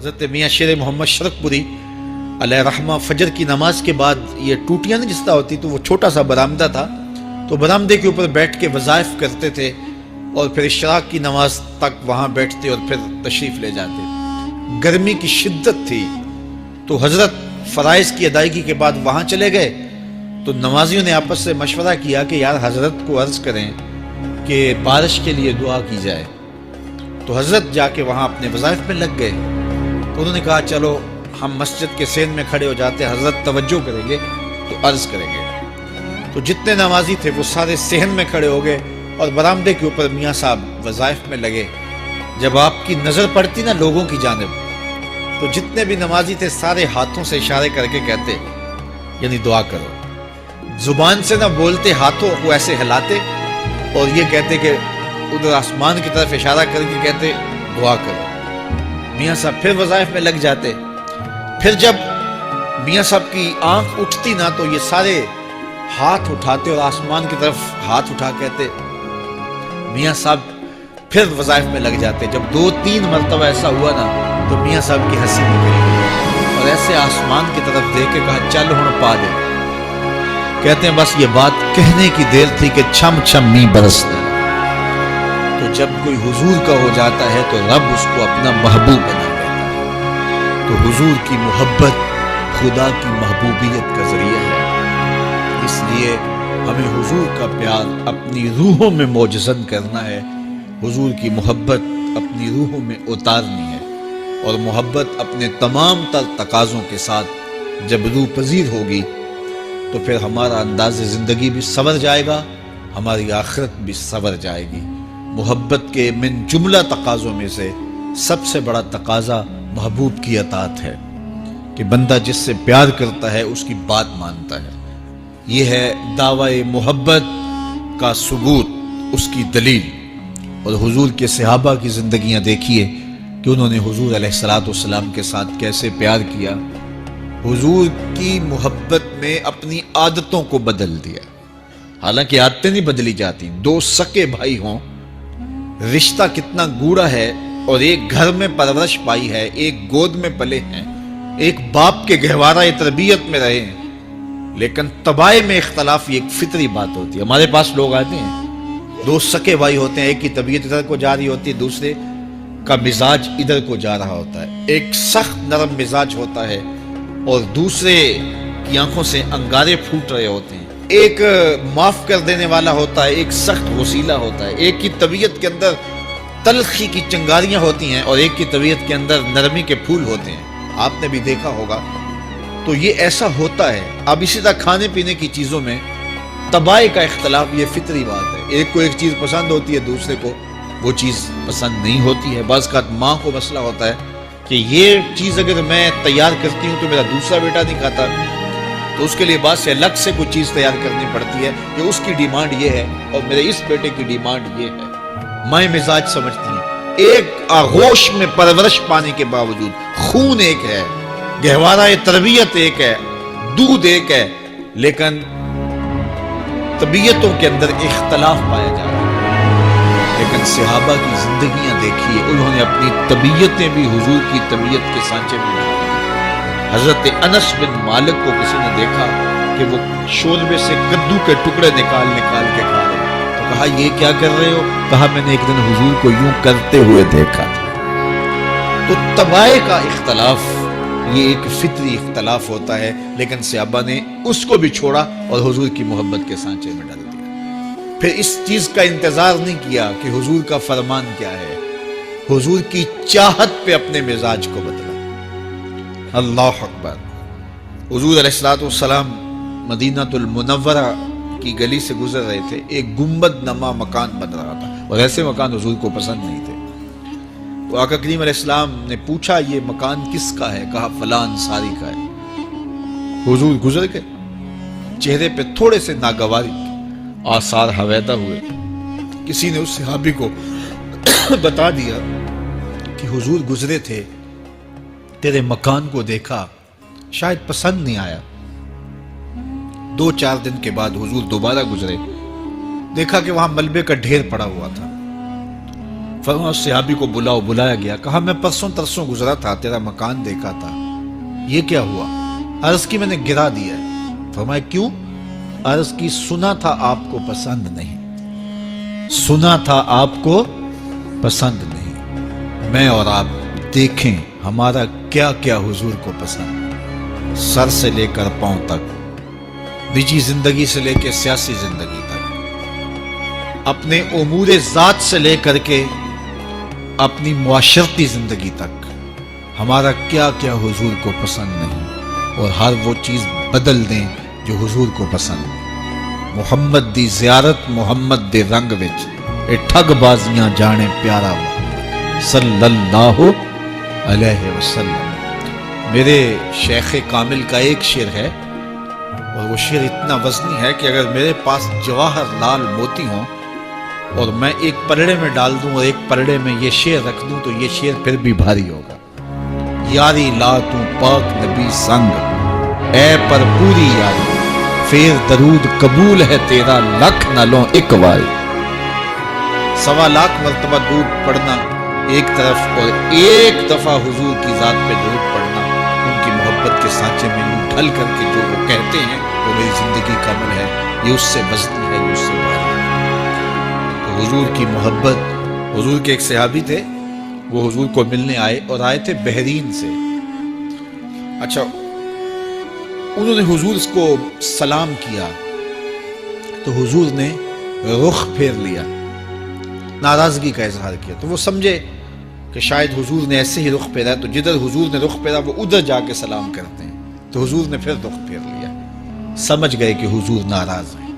حضرت میاں شیر محمد شرق پوری علیہ رحمہ فجر کی نماز کے بعد یہ ٹوٹیاں نہیں جس طرح ہوتی تو وہ چھوٹا سا برآمدہ تھا، تو برآمدے کے اوپر بیٹھ کے وظائف کرتے تھے اور پھر اشراق کی نماز تک وہاں بیٹھتے اور پھر تشریف لے جاتے۔ گرمی کی شدت تھی تو حضرت فرائض کی ادائیگی کے بعد وہاں چلے گئے، تو نمازیوں نے آپس سے مشورہ کیا کہ یار حضرت کو عرض کریں کہ بارش کے لیے دعا کی جائے۔ تو حضرت جا کے وہاں اپنے وظائف میں لگ گئے، تو انہوں نے کہا چلو ہم مسجد کے سین میں کھڑے ہو جاتے ہیں، حضرت توجہ کریں گے تو عرض کریں گے۔ تو جتنے نمازی تھے وہ سارے صحن میں کھڑے ہو گئے اور برآمدے کے اوپر میاں صاحب وظائف میں لگے۔ جب آپ کی نظر پڑتی نا لوگوں کی جانب، تو جتنے بھی نمازی تھے سارے ہاتھوں سے اشارے کر کے کہتے یعنی دعا کرو، زبان سے نہ بولتے، ہاتھوں کو ایسے ہلاتے اور یہ کہتے کہ ادھر آسمان کی طرف اشارہ کر کے کہتے دعا کرو۔ میاں صاحب پھر وظائف میں لگ جاتے۔ پھر جب میاں صاحب کی آنکھ اٹھتی نا تو یہ سارے ہاتھ اٹھاتے اور آسمان کی طرف ہاتھ اٹھا کہتے۔ میاں صاحب پھر وظائف میں لگ جاتے۔ جب 2-3 مرتبہ ایسا ہوا نا تو میاں صاحب کی ہنسی نکلی اور ایسے آسمان کی طرف دیکھ کے کہا چل ہن پا دے۔ کہتے ہیں بس یہ بات کہنے کی دیر تھی کہ چھم چھم می برسنے۔ تو جب کوئی حضور کا ہو جاتا ہے تو رب اس کو اپنا محبوب بنا دیتا ہے۔ تو حضور کی محبت خدا کی محبوبیت کا ذریعہ ہے، اس لیے ہمیں حضور کا پیار اپنی روحوں میں موجزن کرنا ہے، حضور کی محبت اپنی روحوں میں اتارنی ہے، اور محبت اپنے تمام تر تقاضوں کے ساتھ جب روح پذیر ہوگی تو پھر ہمارا انداز زندگی بھی سنور جائے گا، ہماری آخرت بھی سنور جائے گی۔ محبت کے من جملہ تقاضوں میں سے سب سے بڑا تقاضا محبوب کی اطاعت ہے، کہ بندہ جس سے پیار کرتا ہے اس کی بات مانتا ہے۔ یہ ہے دعوی محبت کا ثبوت، اس کی دلیل۔ اور حضور کے صحابہ کی زندگیاں دیکھیے کہ انہوں نے حضور علیہ السلام کے ساتھ کیسے پیار کیا، حضور کی محبت میں اپنی عادتوں کو بدل دیا۔ حالانکہ عادتیں نہیں بدلی جاتی، 2 سکے بھائی ہوں، رشتہ کتنا گوڑا ہے، اور ایک گھر میں پرورش پائی ہے، ایک گود میں پلے ہیں، ایک باپ کے گہوارہ تربیت میں رہے ہیں، لیکن طبائع میں اختلاف یہ ایک فطری بات ہوتی ہے۔ ہمارے پاس لوگ آتے ہیں، 2 سکے بھائی ہوتے ہیں، ایک کی طبیعت ادھر کو جا رہی ہوتی ہے، دوسرے کا مزاج ادھر کو جا رہا ہوتا ہے، ایک سخت نرم مزاج ہوتا ہے اور دوسرے کی آنکھوں سے انگارے پھوٹ رہے ہوتے ہیں، ایک معاف کر دینے والا ہوتا ہے، ایک سخت غصیلا ہوتا ہے، ایک کی طبیعت کے اندر تلخی کی چنگاریاں ہوتی ہیں اور ایک کی طبیعت کے اندر نرمی کے پھول ہوتے ہیں۔ آپ نے بھی دیکھا ہوگا، تو یہ ایسا ہوتا ہے۔ اب اسی طرح کھانے پینے کی چیزوں میں طبائع کا اختلاف یہ فطری بات ہے، ایک کو ایک چیز پسند ہوتی ہے، دوسرے کو وہ چیز پسند نہیں ہوتی ہے۔ بعض اوقات ماں کو مسئلہ ہوتا ہے کہ یہ چیز اگر میں تیار کرتی ہوں تو میرا دوسرا بیٹا نہیں کھاتا، تو اس کے لیے بعد سے الگ سے کوئی چیز تیار کرنی پڑتی ہے کہ اس کی ڈیمانڈ یہ ہے اور میرے اس بیٹے کی ڈیمانڈ یہ ہے۔ مائیں مزاج سمجھتی ہیں، ایک آغوش میں پرورش پانے کے باوجود خون ایک ہے، گہوارہ تربیت ایک ہے، دودھ ایک ہے، لیکن طبیعتوں کے اندر اختلاف پایا جا رہا ہے۔ لیکن صحابہ کی زندگیاں دیکھیے، انہوں نے اپنی طبیعتیں بھی حضور کی طبیعت کے سانچے میں ڈال دی۔ حضرت انس بن مالک کو کسی نے دیکھا کہ وہ شوربے سے کدو کے ٹکڑے نکال نکال کے کھا رہے، تو کہا یہ کیا کر رہے ہو؟ کہا میں نے ایک دن حضور کو یوں کرتے ہوئے دیکھا تھا۔ تو طبائع کا اختلاف یہ ایک فطری اختلاف ہوتا ہے، لیکن صحابہ نے اس کو بھی چھوڑا اور حضور کی محبت کے سانچے میں ڈال دیا۔ پھر اس چیز کا انتظار نہیں کیا کہ حضور کا فرمان کیا ہے، حضور کی چاہت پہ اپنے مزاج کو بدلا۔ اللہ اکبر۔ حضور علیہ السلام مدینہ المنورہ کی گلی سے گزر رہے تھے، ایک گنبد نما مکان بن رہا تھا، اور ایسے مکان حضور کو پسند نہیں تھے۔ تو آقا کریم علیہ السلام نے پوچھا یہ مکان کس کا ہے؟ کہا فلاں انصاری کا ہے۔ حضور گزر گئے، چہرے پہ تھوڑے سے ناگواری آثار حویدہ ہوئے۔ کسی نے اس صحابی کو بتا دیا کہ حضور گزرے تھے، تیرے مکان کو دیکھا، شاید پسند نہیں آیا۔ 2-4 دن کے بعد حضور دوبارہ گزرے، دیکھا کہ وہاں ملبے کا ڈھیر پڑا ہوا تھا۔ فرمایا اس صحابی کو بلاؤ. بلایا گیا. کہا میں پرسوں ترسوں گزرا تھا, تیرا مکان دیکھا تھا, یہ کیا ہوا؟ عرض کی میں نے گرا دیا ہے. فرمایا کیوں؟ عرض کی سنا تھا آپ کو پسند نہیں, سنا تھا آپ کو پسند نہیں. میں اور آپ دیکھیں ہمارا کیا کیا حضور کو پسند, سر سے لے کر پاؤں تک, نجی زندگی سے لے کے سیاسی زندگی تک, اپنے امور ذات سے لے کر کے اپنی معاشرتی زندگی تک, ہمارا کیا کیا حضور کو پسند نہیں, اور ہر وہ چیز بدل دیں جو حضور کو پسند ہے. محمد دی زیارت محمد دے رنگ وچ, اے ٹھگ بازیاں جانے پیارا محمد صلی اللہ علیہ وسلم. میرے شیخ کامل کا ایک شعر ہے, اور وہ شعر اتنا وزنی ہے کہ اگر میرے پاس جواہر لال موتی ہوں اور میں ایک پلڑے میں ڈال دوں اور ایک پلڑے میں یہ شعر رکھ دوں تو یہ شعر پھر بھی بھاری ہوگا. یاری لا تو پاک نبی سنگ, اے پر پوری یاری, پھر درود قبول ہے تیرا لکھ نہ لوں ایک واری. 1.25 لاکھ مرتبہ درود پڑھنا ایک طرف, اور ایک دفعہ حضور کی ذات پہ درود پڑھنا, ان کی محبت کے سانچے میں یوں ڈھل کر کے جو وہ کہتے ہیں وہ میری زندگی کا عمل ہے, یہ اس سے بستی ہے, یہ اس سے بھاری ہے. تو حضور کی محبت. حضور کے ایک صحابی تھے, وہ حضور کو ملنے آئے, اور آئے تھے بحرین سے. اچھا, انہوں نے حضور کو سلام کیا تو حضور نے رخ پھیر لیا, ناراضگی کا اظہار کیا. تو وہ سمجھے کہ شاید حضور نے ایسے ہی رخ پھیرا, تو جدھر حضور نے رخ پھیرا وہ ادھر جا کے سلام کرتے ہیں. تو حضور نے پھر رخ پھیر لیا. سمجھ گئے کہ حضور ناراض ہیں.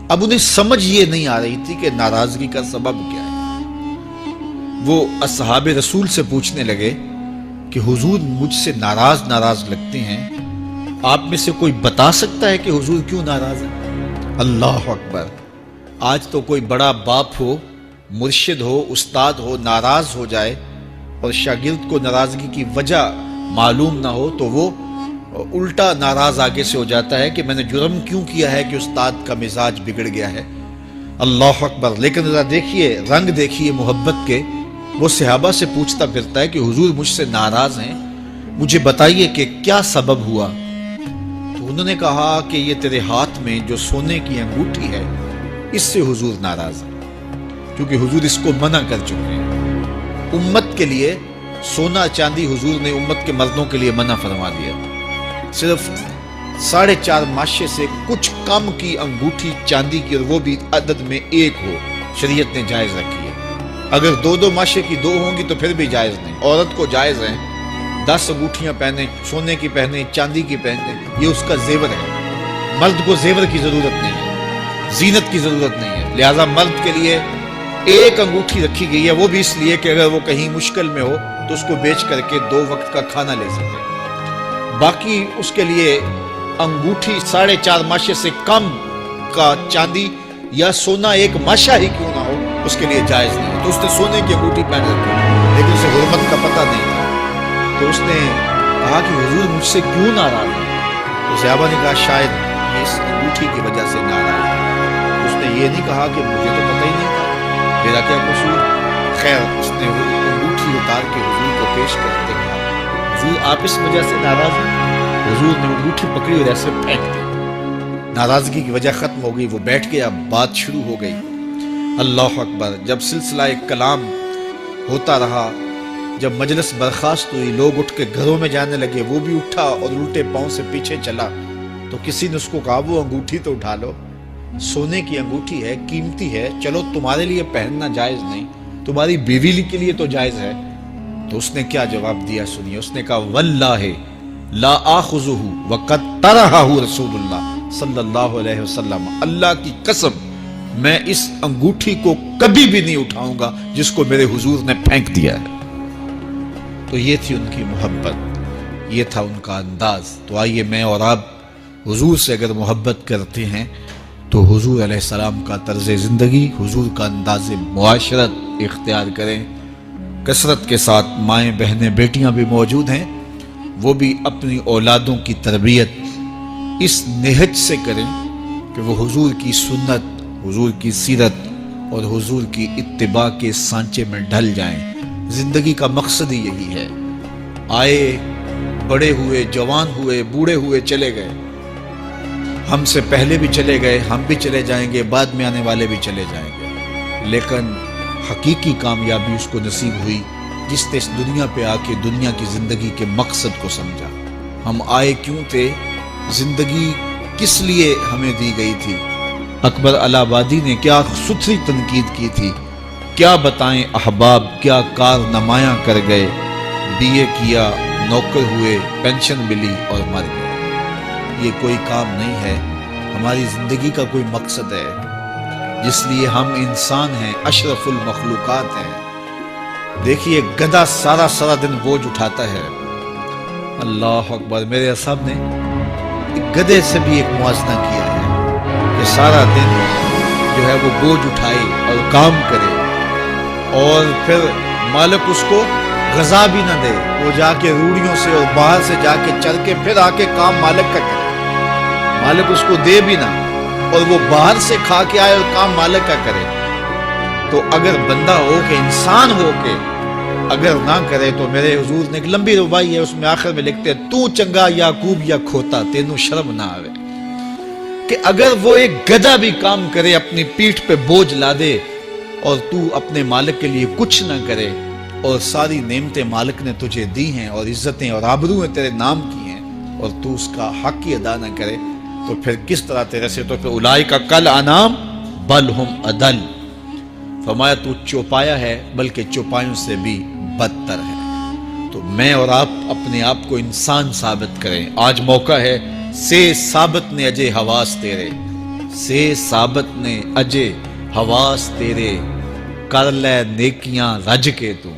اب انہیں سمجھ یہ نہیں آ رہی تھی کہ ناراضگی کا سبب کیا ہے. وہ اصحاب رسول سے پوچھنے لگے کہ حضور مجھ سے ناراض لگتے ہیں, آپ میں سے کوئی بتا سکتا ہے کہ حضور کیوں ناراض ہے؟ اللہ اکبر. آج تو کوئی بڑا باپ ہو, مرشد ہو, استاد ہو, ناراض ہو جائے اور شاگرد کو ناراضگی کی وجہ معلوم نہ ہو تو وہ الٹا ناراض آگے سے ہو جاتا ہے کہ میں نے جرم کیوں کیا ہے کہ استاد کا مزاج بگڑ گیا ہے. اللہ اکبر. لیکن ذرا دیکھیے, رنگ دیکھیے محبت کے. وہ صحابہ سے پوچھتا پھرتا ہے کہ حضور مجھ سے ناراض ہیں, مجھے بتائیے کہ کیا سبب ہوا. تو انہوں نے کہا کہ یہ تیرے ہاتھ میں جو سونے کی انگوٹھی ہے اس سے حضور ناراض ہے, کیونکہ حضور اس کو منع کر چکے ہیں. امت کے لیے سونا چاندی حضور نے امت کے مردوں کے لیے منع فرما دیا. صرف 4.5 ماشے سے کچھ کم کی انگوٹھی چاندی کی, اور وہ بھی عدد میں 1 ہو, شریعت نے جائز رکھی ہے. اگر 2 ماشے کی 2 ہوں گی تو پھر بھی جائز نہیں. عورت کو جائز ہے 10 انگوٹھیاں پہنے, سونے کی پہنے, چاندی کی پہنے, یہ اس کا زیور ہے. مرد کو زیور کی ضرورت نہیں ہے, زینت کی ضرورت نہیں ہے. لہذا مرد کے لیے 1 انگوٹھی رکھی گئی ہے, وہ بھی اس لیے کہ اگر وہ کہیں مشکل میں ہو تو اس کو بیچ کر کے 2 وقت کا کھانا لے سکے. باقی اس کے لیے انگوٹھی 4.5 ماشے سے کم کا چاندی یا سونا 1 ماشا ہی کیوں نہ ہو اس کے لیے جائز نہیں ہے. تو اس نے سونے کی انگوٹھی پہن رکھی, لیکن اسے حرمت کا پتہ نہیں تھا. تو اس نے کہا کہ حضور مجھ سے کیوں ناراض ہے؟ تو صحابہ نے کہا شاید اس انگوٹھی کی وجہ سے ناراض ہے. اس نے یہ نہیں کہا کہ مجھے تو پتہ ہی نہیں تھا, میرا کیا قصور. خیر, اس نے وہ انگوٹھی اتار کے حضور کو پیش کرتے کہا حضور آپ اس وجہ سے ناراض ہیں. حضور نے انگوٹھی پکڑی اور ایسے پھینک دی. ناراضگی کی وجہ ختم ہو گئی. وہ بیٹھ گیا, بات شروع ہو گئی. اللہ اکبر. جب سلسلہ کلام ہوتا رہا, جب مجلس برخاست ہوئی, لوگ اٹھ کے گھروں میں جانے لگے, وہ بھی اٹھا اور الٹے پاؤں سے پیچھے چلا. تو کسی نے اس کو کہا وہ انگوٹھی تو اٹھا لو, سونے کی انگوٹھی ہے, قیمتی ہے, چلو تمہارے لیے پہننا جائز نہیں, تمہاری بیوی کے لیے تو جائز ہے. تو اس نے کیا جواب دیا سنیے. اس نے کہا واللہ لا آخذہ وقد طرحہ رسول اللہ صلی اللہ علیہ وسلم, اللہ کی قسم میں اس انگوٹھی کو کبھی بھی نہیں اٹھاؤں گا جس کو میرے حضور نے پھینک دیا ہے. تو یہ تھی ان کی محبت, یہ تھا ان کا انداز. تو آئیے میں اور آپ حضور سے اگر محبت کرتے ہیں تو حضور علیہ السلام کا طرز زندگی, حضور کا انداز معاشرت اختیار کریں. کثرت کے ساتھ مائیں بہنیں بیٹیاں بھی موجود ہیں, وہ بھی اپنی اولادوں کی تربیت اس نہج سے کریں کہ وہ حضور کی سنت, حضور کی سیرت اور حضور کی اتباع کے سانچے میں ڈھل جائیں۔ زندگی کا مقصد ہی یہی ہے۔ آئے، بڑے ہوئے، جوان ہوئے، بوڑھے ہوئے، چلے گئے، ہم سے پہلے بھی چلے گئے، ہم بھی چلے جائیں گے، بعد میں آنے والے بھی چلے جائیں گے، لیکن حقیقی کامیابی اس کو نصیب ہوئی جس نے اس دنیا پہ آ کے دنیا کی زندگی کے مقصد کو سمجھا۔ ہم آئے کیوں تھے، زندگی کس لیے ہمیں دی گئی تھی۔ اکبر الہ آبادی نے کیا ستھری تنقید کی تھی، کیا بتائیں احباب کیا کارنمایاں کر گئے، بی اے کیا، نوکر ہوئے، پینشن ملی اور مر گئے۔ یہ کوئی کام نہیں ہے، ہماری زندگی کا کوئی مقصد ہے جس لیے ہم انسان ہیں، اشرف المخلوقات ہیں۔ دیکھیے گدھا سارا دن بوجھ اٹھاتا ہے، اللہ اکبر، میرے صاحب نے گدھے سے بھی ایک موازنہ کیا ہے کہ سارا دن جو ہے وہ بوجھ اٹھائے اور کام کرے اور پھر مالک اس کو غذا بھی نہ دے، وہ جا کے روڑیوں سے اور باہر سے جا کے چل کے پھر آ کے کام مالک کا کرے، مالک اس کو دے بھی نہ اور وہ باہر سے کھا کے آئے اور کام مالک کا کرے۔ تو اگر بندہ ہو کے، انسان ہو کے اگر نہ کرے تو میرے حضور نے ایک لمبی ربائی ہے، اس میں آخر میں لکھتے ہیں تو چنگا یعقوب یا کھوتا تینوں شرم نہ آوے، کہ اگر وہ ایک گدھا بھی کام کرے، اپنی پیٹھ پہ بوجھ لا دے اور تو اپنے مالک کے لیے کچھ نہ کرے اور ساری نعمتیں مالک نے تجھے دی ہیں اور عزتیں اور آبرویں تیرے نام کی ہیں اور تو اس کا حق ہی ادا نہ کرے تو پھر کس طرح تیرے سے، تو پھر اولئک کل انعام بل ہم اضل، فرمایا تو چوپایا ہے بلکہ چوپایوں سے بھی بدتر ہے۔ تو میں اور آپ اپنے آپ کو انسان ثابت کریں، آج موقع ہے، سے ثابت نے اجے حواس تیرے، سے ثابت نے اجے حواس تیرے، کر لے نیکیاں رج کے تو،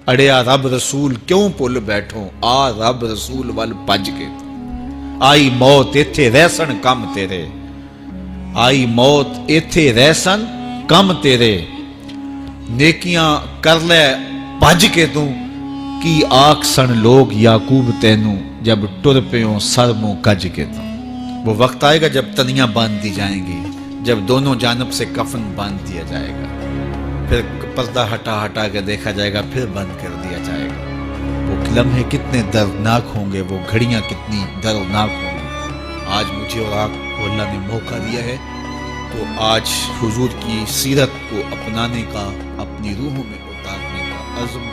اڑیا رب رسول کیوں پل بیٹھو، آ رب رسول ول پج کے تو، آئی موت ایتھے رہسن کم تیرے، آئی موت ایتھے رہسن کم تیرے، نیکیاں کر لے بھج کے تو، کی آکھ سن لوگ یعقوب تینوں، جب ٹر پیوں سر منہ کج کے تو۔ وہ وقت آئے گا جب تنیاں باندھ دی جائیں گی، جب دونوں جانب سے کفن باندھ دیا جائے گا، پھر پردہ ہٹا کے دیکھا جائے گا، پھر بند کر دیا جائے گا۔ وہ لمحے کتنے دردناک ہوں گے، وہ گھڑیاں کتنی دردناک ہوں گی۔ آج مجھے اور آپ کو اللہ نے موقع دیا ہے تو آج حضور کی سیرت کو اپنانے کا، اپنی روحوں میں اتارنے کا عزم